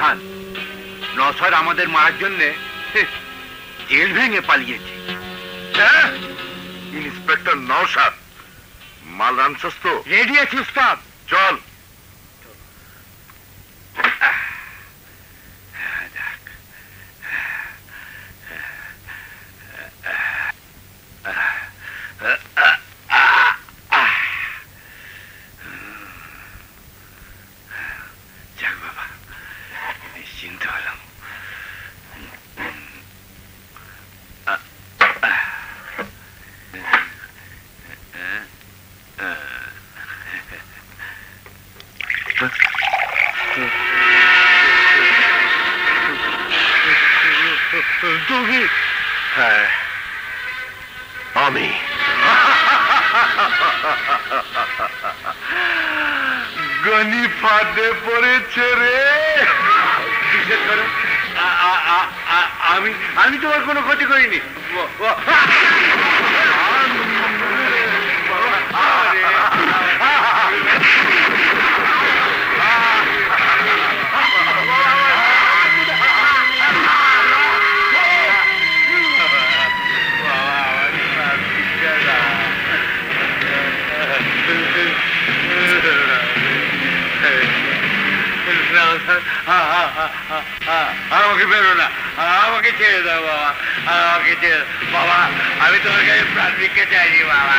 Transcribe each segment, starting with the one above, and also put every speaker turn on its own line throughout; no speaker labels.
সাবধান, নওশাদ আমাদের মারার জন্যে জেল ভেঙে পালিয়েছে।
ইন্সপেক্টর নওশাদ, মাল রানছস তো?
রেডি আছি উস্তাদ।
চল।
যাক বাবা, নিশ্চিন্ত হলাম।
তুমি? হ্যাঁ, আমি। গনি ফাঁদে পড়েছে রে।
আমি তোমার কোনো ক্ষতি করিনি। আমাকে বেরো না, আমাকে ছেড়ে দাও বাবা, আমাকে ছেড়ে বাবা, আমি তোমার কাছে প্রাণ ভিক্ষা চাইনি বাবা।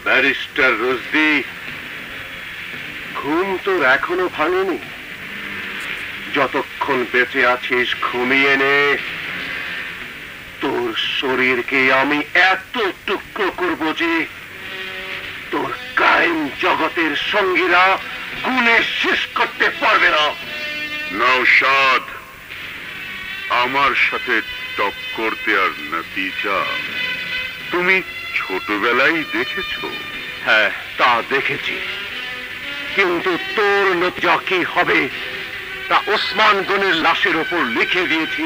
ব্যারিস্টার রুশদি, ঘুম তোর এখনো ভাঙেনি? যতক্ষণ বেঁচে আছিস ঘুমিয়ে নে। তোর শরীরকে আমি এত টুকরো করব যে তোর কায়েম জগতের সঙ্গীরা গুণে শেষ করতে পারবে না। নওশাদ, আমার সাথে টক্কর দেওয়ার নতিজা তুমি ছোটবেলায় দেখেছো? হ্যাঁ, তা দেখেছি, কিন্তু তোর নতিজা কি হবে তা ওসমান গনির লাশের ওপর লিখে দিয়েছি,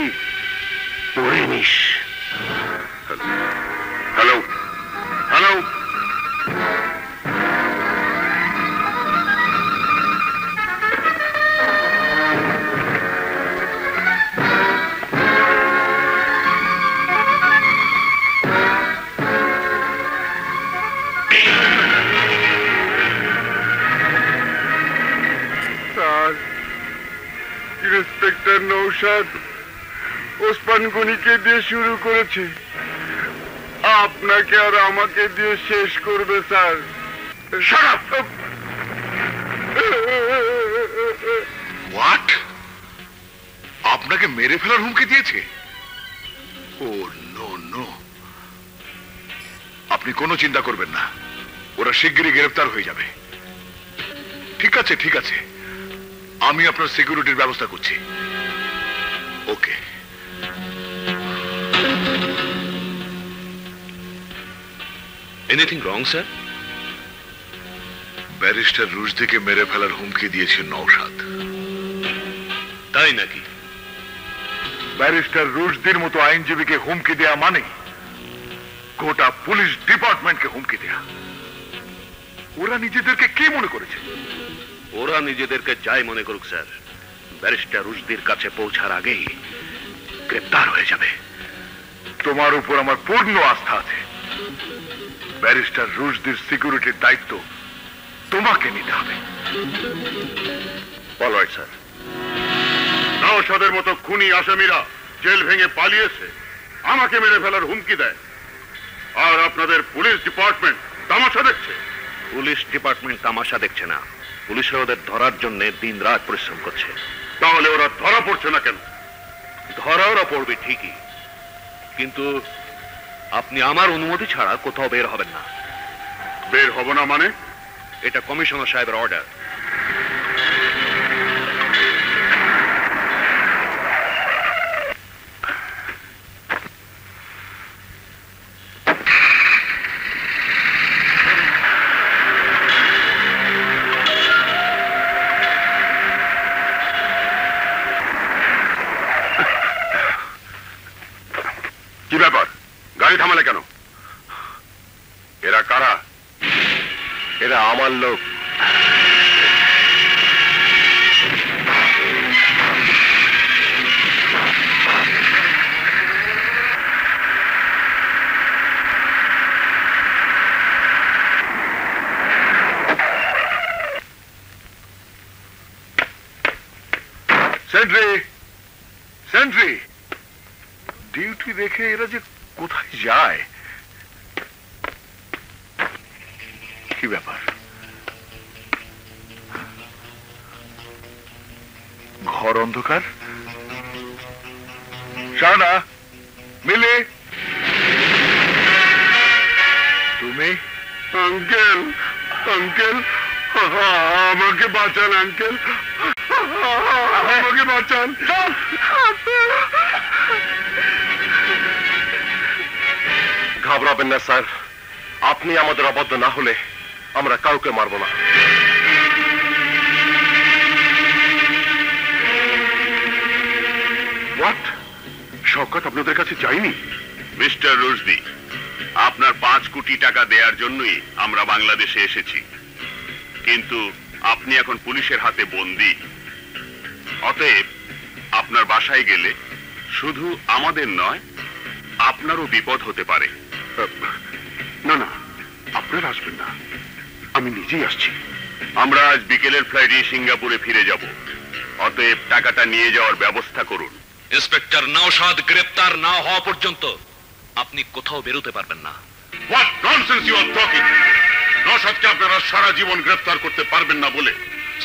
পড়ে নিস। Hello hello, inspector Naushad Osman গনিকে দিয়ে শুরু করেছে, আপনাকে আর আমাকে দিয়ে শেষ করবে স্যার।
হোয়াট? আপনাকে মেরে ফেলার হুমকি দিয়েছে? ও নো নো, আপনি কোনো চিন্তা করবেন না, ওরা শিগগিরই গ্রেফতার হয়ে যাবে। ঠিক আছে ঠিক আছে, আমি আপনার সিকিউরিটির ব্যবস্থা করছি। Okay.
Anything wrong sir?
Barrister রুশদিকে মেরে ফেলার হুমকি দিয়েছে নওশাদ।
তাই নাকি?
ব্যারিস্টার রুশদির মতো আইনজীবীকে হুমকি দেয়া মানে গোটা পুলিশ ডিপার্টমেন্টকে হুমকি দেয়া। ওরা নিজেদেরকে কি মনে করেছে?
ওরা নিজেদেরকে যাই মনে করুক স্যার, ব্যারিস্টার রুশদির কাছে পৌঁছার আগেই গ্রেফতার হয়ে যাবে।
তোমার উপর আমার পূর্ণ আস্থা আছে। ব্যারিস্টার রুশদির সিকিউরিটির দায়িত্ব তোমাকে নিতে হবে।
Alright sir.
নওশাদের মতো খুনি আসামিরা জেল ভেঙে পালিয়েছে, আমাকে মেরে ফেলার হুমকি দেয়, আর আপনাদের পুলিশ ডিপার্টমেন্ট তামাশা দেখছে।
পুলিশ ডিপার্টমেন্ট তামাশা দেখছে না, পুলিশরা ওদের ধরার জন্য দিন রাত পরিশ্রম করছে।
তাহলে ওরা ধরা পড়ছে না কেন?
ধরা ওরা পড়বে ঠিকই, কিন্তু আপনি আমার অনুমতি ছাড়া কোথাও বের হবেন না।
বের হব না মানে?
এটা কমিশনার সাহেবের অর্ডার।
কি ব্যাপার, গাড়ি থামালে কেন? এরা কারা?
এরা আমার লোক। সেন্ট্রি, সেন্ট্রি, ডিউটি রেখে এরা যে কোথায় যায়? কি ব্যাপার? ঘর অন্ধকার। শানা, মিলে, তুমি?
আঙ্কেল, আঙ্কেল, আমাকে বাঁচান আঙ্কেল, আমাকে বাঁচান।
ঘাবড়াবেন না স্যার, আপনি আমাদের অবাধ্য না হলে আমরা কাউকে মারব না।
হোয়াট? শওকত আপনাদের কাছে যায়নি?
মিস্টার রুশদি, আপনার 5 কোটি টাকা দেওয়ার জন্যই আমরা বাংলাদেশে এসেছি, কিন্তু আপনি এখন পুলিশের হাতে বন্দী। অতএব আপনার বাসায় গেলে শুধু আমাদের নয়, আপনারও বিপদ হতে পারে।
না না, আপনারা আসবেন না, আমি নিজেই আসছি।
আমরা আজ বিকেলের ফ্লাইটে সিঙ্গাপুরে ফিরে যাব, অতএব টাকাটা নিয়ে যাওয়ার ব্যবস্থা করুন।
ইন্সপেক্টর নওশাদ গ্রেপ্তার না হওয়া পর্যন্ত আপনি কোথাও বেরোতে পারবেন না।
What nonsense you are talking! নওশাদকে আপনারা সারা জীবন গ্রেফতার করতে পারবেন না বলে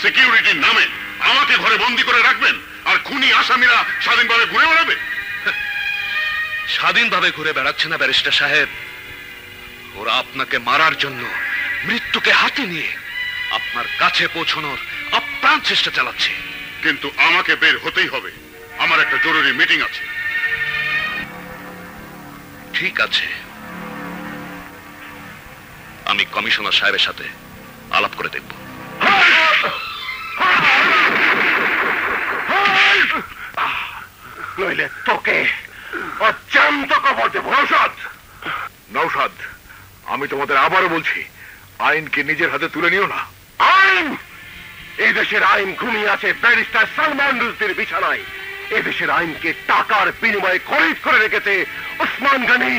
সিকিউরিটির নামে আমাকে ঘরে বন্দি করে রাখবেন, আর খুনি আসামিরা স্বাধীনভাবে ঘুরে বেড়াবে?
স্বাধীনভাবে ঘুরে বেড়াচ্ছে না ব্যারিস্টার সাহেব, ওরা আপনাকে মারার জন্য মৃত্যুকে হাতে নিয়ে আপনার কাছে পৌঁছানোর আপ্রাণ চেষ্টা চালাচ্ছে।
কিন্তু আমাকে বের হতেই হবে, আমার একটা জরুরি মিটিং আছে।
ঠিক আছে, আমি কমিশনার সাহেবের সাথে আলাপ করে দেখব।
নইলে তোকে অত্যন্ত কবর দেব। নওশাদ, নওশাদ, আমি তোমাদের আবারও বলছি, আইনকে নিজের হাতে তুলে নিও না। আইন, এই দেশের আইন ঘুমিয়ে আছে ব্যারিস্টার সালমান রুশদির বিছানায়। এদেশের আইনকে টাকার বিনিময়ে খরিদ করে রেখেছে ওসমান গনি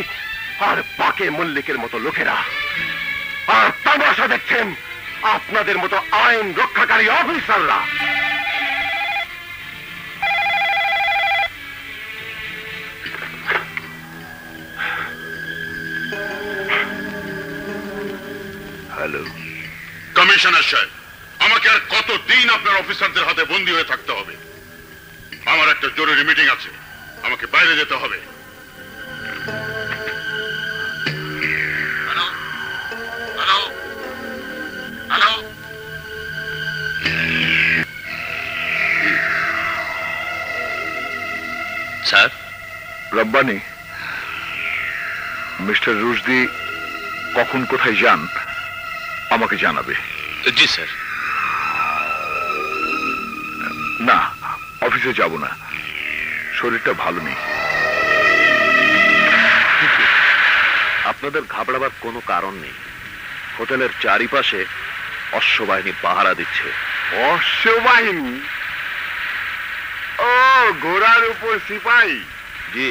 আর বাকে মল্লিকের মতো লোকেরা। আর তামাশা দেখছেন আপনাদের মতো আইন রক্ষাকারী অফিসাররা। হ্যালো
কমিশনার সাহেব, আমাকে আর কতদিন আপনার অফিসারদের হাতে বন্দী হয়ে থাকতে হবে? আমার একটা জরুরি মিটিং আছে, আমাকে বাইরে যেতে হবে।
Hello, hello, hello.
Sir,
Rabbani, mister Rushdie কখন কোথায় যান আমাকে জানাবে।
জি স্যার।
না, অফিসে যাব না, শরীরটা ভালো নেই।
আপনাদের ঘাবড়াবার কোনো কারণ নেই, হোটেলের চারিপাশে অশ্ববাহিনী পাহারা দিচ্ছে।
অশ্ববাহিনী? ও, ঘোড়ার উপর সিপাহী?
জি।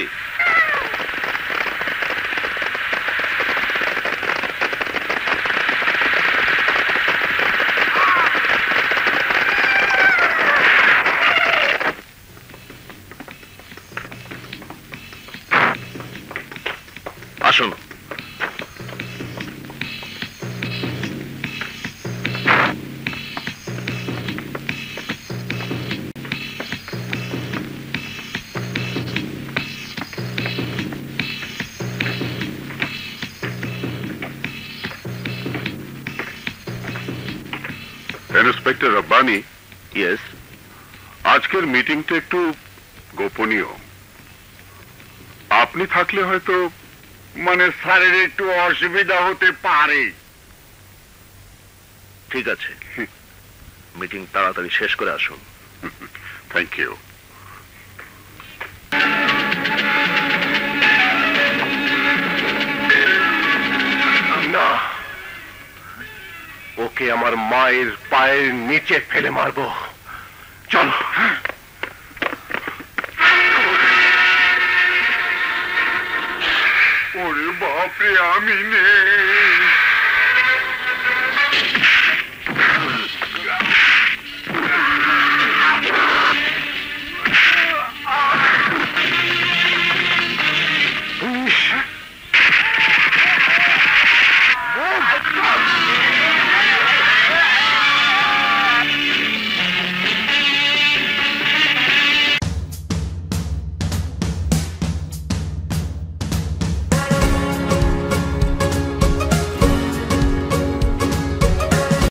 আসুন।
Inspector Rabbani,
yes.
আজকের মিটিংটা একটু গোপনীয়। আপনি থাকলে হয়তো স্যারের একটু অসুবিধা হতে পারে।
ঠিক আছে, মিটিং তাড়াতাড়ি শেষ করে আসুন।
Thank you.
না, ওকে আমার মায়ের পায়ের নিচে ফেলে মারবো। চলো।
ওরে বাপরে, আমি নে